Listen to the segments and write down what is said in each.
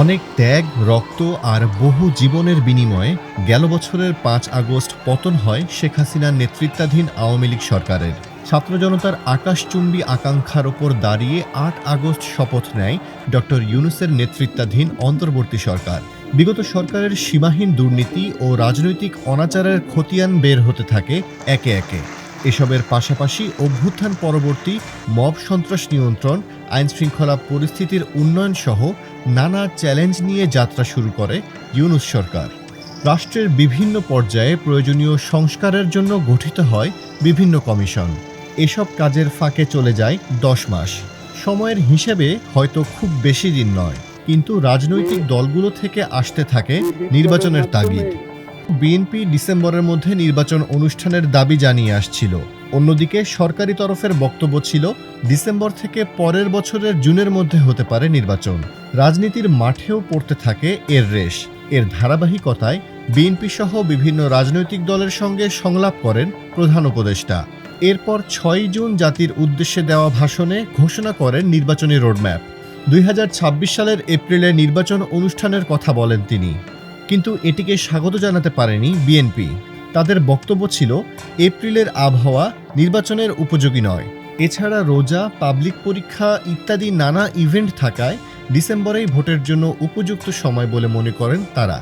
অনেক ত্যাগ, রক্ত আর বহু জীবনের বিনিময়ে গেল বছরের ৫ আগস্ট পতন হয় শেখ হাসিনার নেতৃত্বাধীন আওয়ামী লীগ সরকারের। ছাত্র জনতার আকাশচুম্বী আকাঙ্ক্ষার ওপর দাঁড়িয়ে ৮ আগস্ট শপথ নেয় ড. ইউনূসের নেতৃত্বাধীন অন্তর্বর্তী সরকার। বিগত সরকারের সীমাহীন দুর্নীতি ও রাজনৈতিক অনাচারের খতিয়ান বের হতে থাকে একে একে। এসবের পাশাপাশি অভ্যুত্থান পরবর্তী মব সন্ত্রাস নিয়ন্ত্রণ, আইনশৃঙ্খলা পরিস্থিতির উন্নয়ন সহ নানা চ্যালেঞ্জ নিয়ে যাত্রা শুরু করে ইউনূস সরকার। রাষ্ট্রের বিভিন্ন পর্যায়ে প্রয়োজনীয় সংস্কারের জন্য গঠিত হয় বিভিন্ন কমিশন। এসব কাজের ফাঁকে চলে যায় ১০ মাস। সময়ের হিসেবে হয়তো খুব বেশি দিন নয়, কিন্তু রাজনৈতিক দলগুলো থেকে আসতে থাকে নির্বাচনের তাগিদ। বিএনপি ডিসেম্বরের মধ্যে নির্বাচন অনুষ্ঠানের দাবি জানিয়ে আসছিল। অন্যদিকে সরকারি তরফের বক্তব্য ছিল ডিসেম্বর থেকে পরের বছরের জুনের মধ্যে হতে পারে নির্বাচন। রাজনীতির মাঠেও পড়তে থাকে এর রেশ। এর ধারাবাহিকতায় বিএনপি সহ বিভিন্ন রাজনৈতিক দলের সঙ্গে সংলাপ করেন প্রধান উপদেষ্টা। এরপর ৬ জুন জাতির উদ্দেশ্যে দেওয়া ভাষণে ঘোষণা করেন নির্বাচনী রোডম্যাপ। ২০২৬ সালের এপ্রিলে নির্বাচন অনুষ্ঠানের কথা বলেন তিনি, কিন্তু এটিকে স্বাগত জানাতে পারেনি বিএনপি। তাদের বক্তব্য ছিল এপ্রিলের আবহাওয়া নির্বাচনের উপযোগী নয়। এছাড়া রোজা, পাবলিক পরীক্ষা ইত্যাদি নানা ইভেন্ট থাকায় ডিসেম্বরেই ভোটের জন্য উপযুক্ত সময় বলে মনে করেন তারা।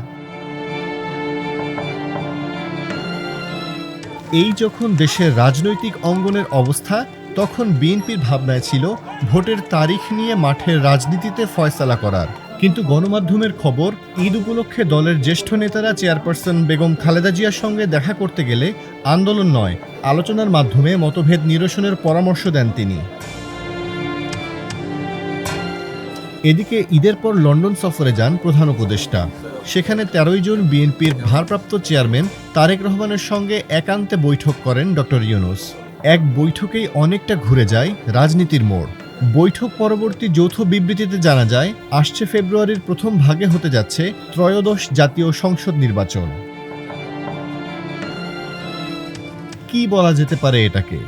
এই যখন দেশের রাজনৈতিক অঙ্গনের অবস্থা, তখন বিএনপির ভাবনায় ছিল ভোটের তারিখ নিয়ে মাঠের রাজনীতিতে ফয়সালা করার। কিন্তু গণমাধ্যমের খবর, ঈদ উপলক্ষে দলের জ্যেষ্ঠ নেতারা চেয়ারপারসন বেগম খালেদা জিয়ার সঙ্গে দেখা করতে গেলে আন্দোলন নয়, আলোচনার মাধ্যমে মতভেদ নিরসনের পরামর্শ দেন তিনি। এদিকে ঈদের পর লন্ডন সফরে যান প্রধান উপদেষ্টা। সেখানে ১৩ জুন বিএনপির ভারপ্রাপ্ত চেয়ারম্যান তারেক রহমানের সঙ্গে একান্তে বৈঠক করেন ড. ইউনূস। এক বৈঠকেই অনেকটা ঘুরে যায় রাজনীতির মোড়। বৈঠক পরবর্তী যৌথ বিবৃতিতে জানা যায়, আসছে ফেব্রুয়ারির প্রথম ভাগে হতে যাচ্ছে ত্রয়োদশ জাতীয় সংসদ নির্বাচন। কি বলা যেতে পারে এটাকে?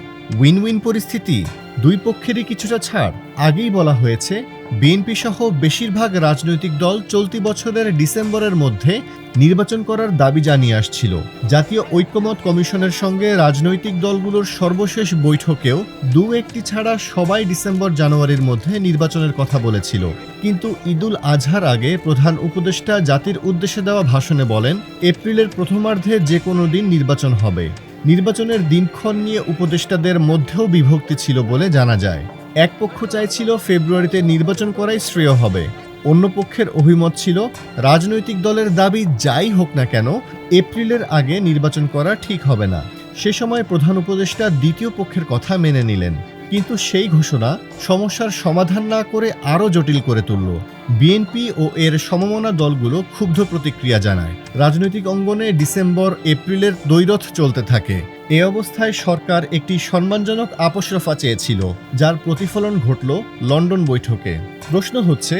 উইন উইন পরিস্থিতি? দুই পক্ষেরই কিছুটা ছাড়? আগেই বলা হয়েছে, বিএনপি সহ বেশিরভাগ রাজনৈতিক দল চলতি বছরের ডিসেম্বরের মধ্যে নির্বাচন করার দাবি জানিয়ে আসছিল। জাতীয় ঐক্যমত কমিশনের সঙ্গে রাজনৈতিক দলগুলোর সর্বশেষ বৈঠকেও দু-একটি ছাড়া সবাই ডিসেম্বর-জানুয়ারির মধ্যে নির্বাচনের কথা বলেছিল। কিন্তু ঈদুল আজহার আগে প্রধান উপদেষ্টা জাতির উদ্দেশ্যে দেওয়া ভাষণে বলেন, এপ্রিলের প্রথমার্ধে যে কোনো দিন নির্বাচন হবে। নির্বাচনের দিনক্ষণ নিয়ে উপদেষ্টাদের মধ্যেও বিভক্তি ছিল বলে জানা যায়। এক পক্ষ চাইছিল ফেব্রুয়ারিতে নির্বাচন করাই শ্রেয় হবে, অন্য পক্ষের অভিমত ছিল রাজনৈতিক দলের দাবি যাই হোক না কেন এপ্রিলের আগে নির্বাচন করা ঠিক হবে না। সে সময় প্রধান উপদেষ্টা দ্বিতীয় পক্ষের কথা মেনে নিলেন, কিন্তু সেই ঘোষণা সমস্যার সমাধান না করে আরও জটিল করে তুলল। বিএনপি ও এর সমমনা দলগুলো ক্ষুব্ধ প্রতিক্রিয়া জানায়। রাজনৈতিক অঙ্গনে ডিসেম্বর এপ্রিলের দ্বৈরথ চলতে থাকে। এ অবস্থায় সরকার একটি সম্মানজনক আপসরফা চেয়েছিল, যার প্রতিফলন ঘটল লন্ডন বৈঠকে। প্রশ্ন হচ্ছে,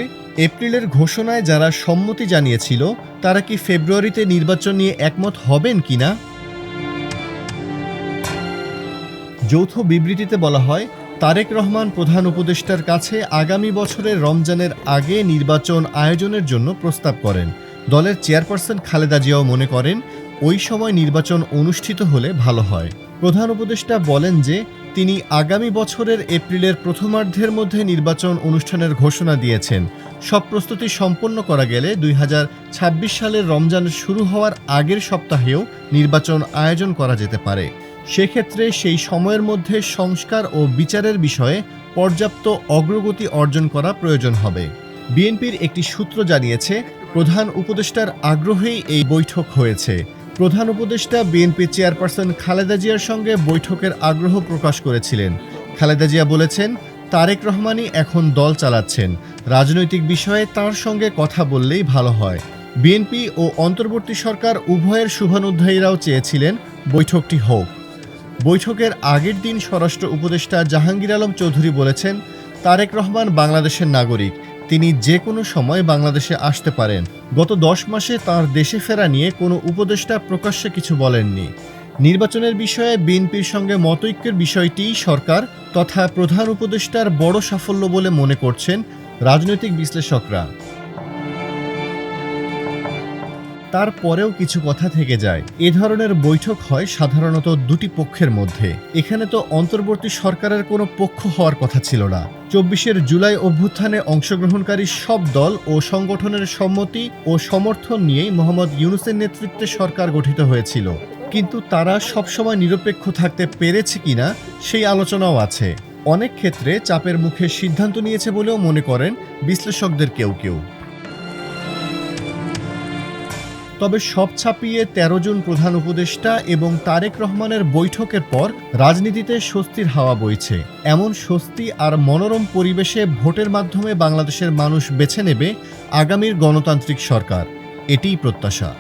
এপ্রিলের ঘোষণায় যারা সম্মতি জানিয়েছিল তারা কি ফেব্রুয়ারিতে নির্বাচন নিয়ে একমত হবেন কিনা? যৌথ বিবৃতিতে বলা হয়, তারেক রহমান প্রধান উপদেষ্টার কাছে আগামী বছরের রমজানের আগে নির্বাচন আয়োজনের জন্য প্রস্তাব করেন। দলের চেয়ারপারসন খালেদা জিয়াও মনে করেন ওই সময় নির্বাচন অনুষ্ঠিত হলে ভালো হয়। প্রধান উপদেষ্টা বলেন যে তিনি আগামী বছরের এপ্রিলের প্রথমার্ধের মধ্যে নির্বাচন অনুষ্ঠানের ঘোষণা দিয়েছেন। সব প্রস্তুতি সম্পন্ন করা গেলে ২০২৬ সালের রমজান শুরু হওয়ার আগের সপ্তাহেও নির্বাচন আয়োজন করা যেতে পারে। সেক্ষেত্রে সেই সময়ের মধ্যে সংস্কার ও বিচারের বিষয়ে পর্যাপ্ত অগ্রগতি অর্জন করা প্রয়োজন হবে। বিএনপির একটি সূত্র জানিয়েছে, প্রধান উপদেষ্টার আগ্রহেই এই বৈঠক হয়েছে। প্রধান উপদেষ্টা বিএনপি চেয়ারপারসন খালেদা জিয়ার সঙ্গে বৈঠকের আগ্রহ প্রকাশ করেছিলেন। খালেদা জিয়া বলেছেন, তারেক রহমানই এখন দল চালাচ্ছেন, রাজনৈতিক বিষয়ে তার সঙ্গে কথা বললেই ভালো হয়। বিএনপি ও অন্তর্বর্তী সরকার উভয়ের শুভানুধ্যায়ীরাও চেয়েছিলেন বৈঠকটি হোক। বৈঠকের আগের দিন স্বরাষ্ট্র উপদেষ্টা জাহাঙ্গীর আলম চৌধুরী বলেছেন, তারেক রহমান বাংলাদেশের নাগরিক, তিনি যে কোনো সময় বাংলাদেশে আসতে পারেন। গত ১০ মাসে তাঁর দেশে ফেরা নিয়ে কোনো উপদেষ্টা প্রকাশ্যে কিছু বলেননি। নির্বাচনের বিষয়ে বিএনপির সঙ্গে মতৈক্যের বিষয়টিই সরকার তথা প্রধান উপদেষ্টার বড় সাফল্য বলে মনে করছেন রাজনৈতিক বিশ্লেষকরা। তারপরেও কিছু কথা থেকে যায়। এ ধরনের বৈঠক হয় সাধারণত দুটি পক্ষের মধ্যে। এখানে তো অন্তর্বর্তী সরকারের কোনো পক্ষ হওয়ার কথা ছিল না। ২৪ জুলাই অভ্যুত্থানে অংশগ্রহণকারী সব দল ও সংগঠনের সম্মতি ও সমর্থন নিয়েই মোহাম্মদ ইউনূসের নেতৃত্বে সরকার গঠিত হয়েছিল। কিন্তু তারা সবসময় নিরপেক্ষ থাকতে পেরেছে কিনা সেই আলোচনাও আছে। অনেক ক্ষেত্রে চাপের মুখে সিদ্ধান্ত নিয়েছে বলেও মনে করেন বিশ্লেষকদের কেউ কেউ। তবে সব ছাপিয়ে ১৩ জন প্রধান উপদেষ্টা এবং তারেক রহমানের বৈঠকের পর রাজনীতিতে স্বস্তির হাওয়া বইছে। এমন স্বস্তি আর মনোরম পরিবেশে ভোটের মাধ্যমে বাংলাদেশের মানুষ বেছে নেবে আগামীর গণতান্ত্রিক সরকার, এটিই প্রত্যাশা।